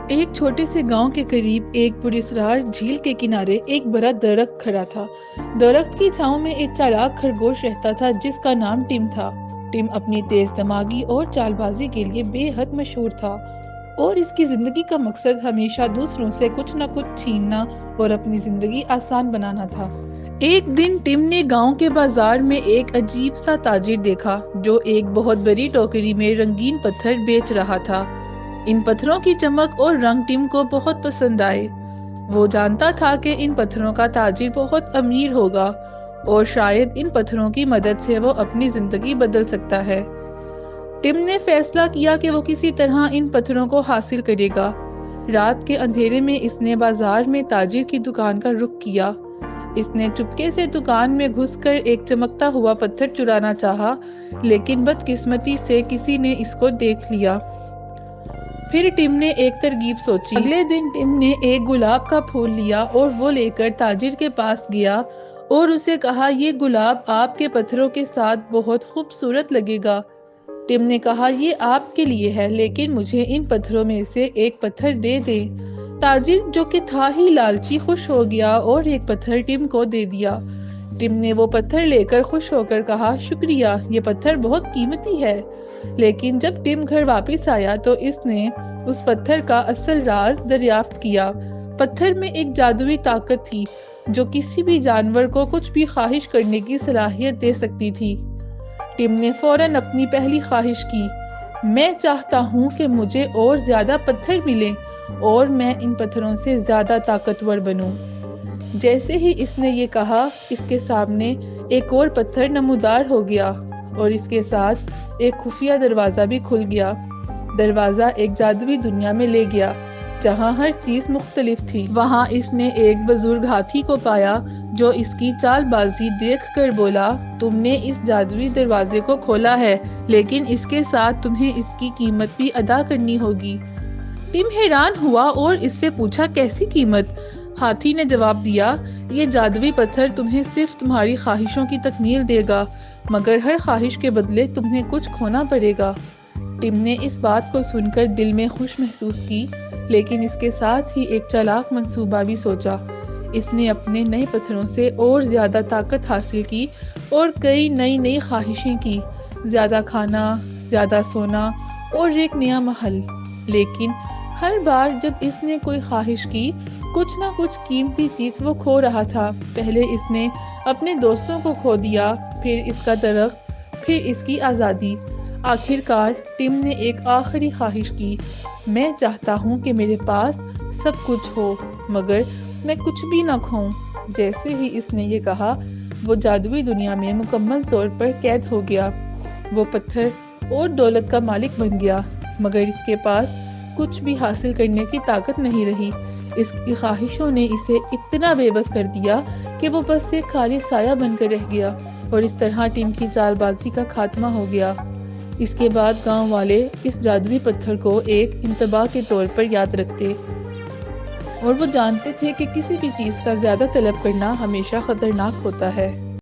ایک چھوٹے سے گاؤں کے قریب ایک پراسرار جھیل کے کنارے ایک بڑا درخت کھڑا تھا۔ درخت کی چھاؤں میں ایک چالاک خرگوش رہتا تھا جس کا نام ٹم تھا۔ ٹم اپنی تیز دماغی اور چال بازی کے لیے بے حد مشہور تھا اور اس کی زندگی کا مقصد ہمیشہ دوسروں سے کچھ نہ کچھ چھیننا اور اپنی زندگی آسان بنانا تھا۔ ایک دن ٹم نے گاؤں کے بازار میں ایک عجیب سا تاجر دیکھا جو ایک بہت بڑی ٹوکری میں رنگین پتھر بیچ رہا تھا۔ ان پتھروں کی چمک اور رنگ ٹم کو بہت پسند آئے۔ وہ جانتا تھا کہ ان پتھروں کا تاجر بہت امیر ہوگا اور شاید ان پتھروں کی مدد سے وہ اپنی زندگی بدل سکتا ہے۔ ٹم نے فیصلہ کیا کہ وہ کسی طرح ان پتھروں کو حاصل کرے گا۔ رات کے اندھیرے میں اس نے بازار میں تاجر کی دکان کا رخ کیا۔ اس نے چپکے سے دکان میں گھس کر ایک چمکتا ہوا پتھر چرانا چاہا، لیکن بدقسمتی سے کسی نے اس کو دیکھ لیا۔ پھر ٹم نے ایک ترکیب سوچی۔ اگلے دن ٹم نے ایک گلاب کا پھول لیا اور وہ لے کر تاجر کے پاس گیا اور اسے کہا، یہ گلاب آپ کے پتھروں کے ساتھ بہت خوبصورت لگے گا۔ ٹم نے کہا، یہ آپ کے لیے ہے، لیکن مجھے ان پتھروں میں سے ایک پتھر دے دیں۔ تاجر جو کہ تھا ہی لالچی خوش ہو گیا اور ایک پتھر ٹم کو دے دیا۔ ٹم نے وہ پتھر لے کر خوش ہو کر کہا، شکریہ، یہ پتھر بہت قیمتی ہے۔ لیکن جب ٹم گھر واپس آیا تو اس نے اس پتھر کا اصل راز دریافت کیا۔ پتھر میں ایک جادوئی طاقت تھی جو کسی بھی جانور کو کچھ بھی خواہش کرنے کی صلاحیت دے سکتی تھی۔ ٹم نے فوراً اپنی پہلی خواہش کی، میں چاہتا ہوں کہ مجھے اور زیادہ پتھر ملیں اور میں ان پتھروں سے زیادہ طاقتور بنوں۔ جیسے ہی اس نے یہ کہا، اس کے سامنے ایک اور پتھر نمودار ہو گیا اور اس کے ساتھ ایک خفیہ دروازہ بھی کھل گیا۔ دروازہ ایک جادوئی دنیا میں لے گیا جہاں ہر چیز مختلف تھی۔ وہاں اس نے ایک بزرگ ہاتھی کو پایا جو اس کی چال بازی دیکھ کر بولا، تم نے اس جادوئی دروازے کو کھولا ہے، لیکن اس کے ساتھ تمہیں اس کی قیمت بھی ادا کرنی ہوگی۔ ٹم حیران ہوا اور اس سے پوچھا، کیسی قیمت؟ ہاتھی نے جواب دیا، یہ جادوئی پتھر تمہیں صرف تمہاری خواہشوں کی تکمیل دے گا، مگر ہر خواہش کے بدلے تمہیں کچھ کھونا پڑے گا۔ ٹم نے اس بات کو سن کر دل میں خوش محسوس کی، لیکن اس کے ساتھ ہی ایک چالاک منصوبہ بھی سوچا۔ اس نے اپنے نئے پتھروں سے اور زیادہ طاقت حاصل کی اور کئی نئی خواہشیں کی، زیادہ کھانا، زیادہ سونا اور ایک نیا محل۔ لیکن ہر بار جب اس نے کوئی خواہش کی، کچھ نہ کچھ قیمتی چیز وہ کھو رہا تھا۔ پہلے اس نے اپنے دوستوں کو کھو دیا، پھر اس کا درخت، پھر اس کی آزادی۔ آخر کار ٹم نے ایک آخری خواہش کی، میں چاہتا ہوں کہ میرے پاس سب کچھ ہو مگر میں کچھ بھی نہ کھوؤں۔ جیسے ہی اس نے یہ کہا، وہ جادوئی دنیا میں مکمل طور پر قید ہو گیا۔ وہ پتھر اور دولت کا مالک بن گیا، مگر اس کے پاس کچھ بھی حاصل کرنے کی طاقت نہیں رہی۔ اس کی خواہشوں نے اسے اتنا بے بس کر دیا کہ وہ بس ایک خالی سایہ بن کر رہ گیا، اور اس طرح ٹم کی چال بازی کا خاتمہ ہو گیا۔ اس کے بعد گاؤں والے اس جادوئی پتھر کو ایک انتباہ کے طور پر یاد رکھتے، اور وہ جانتے تھے کہ کسی بھی چیز کا زیادہ طلب کرنا ہمیشہ خطرناک ہوتا ہے۔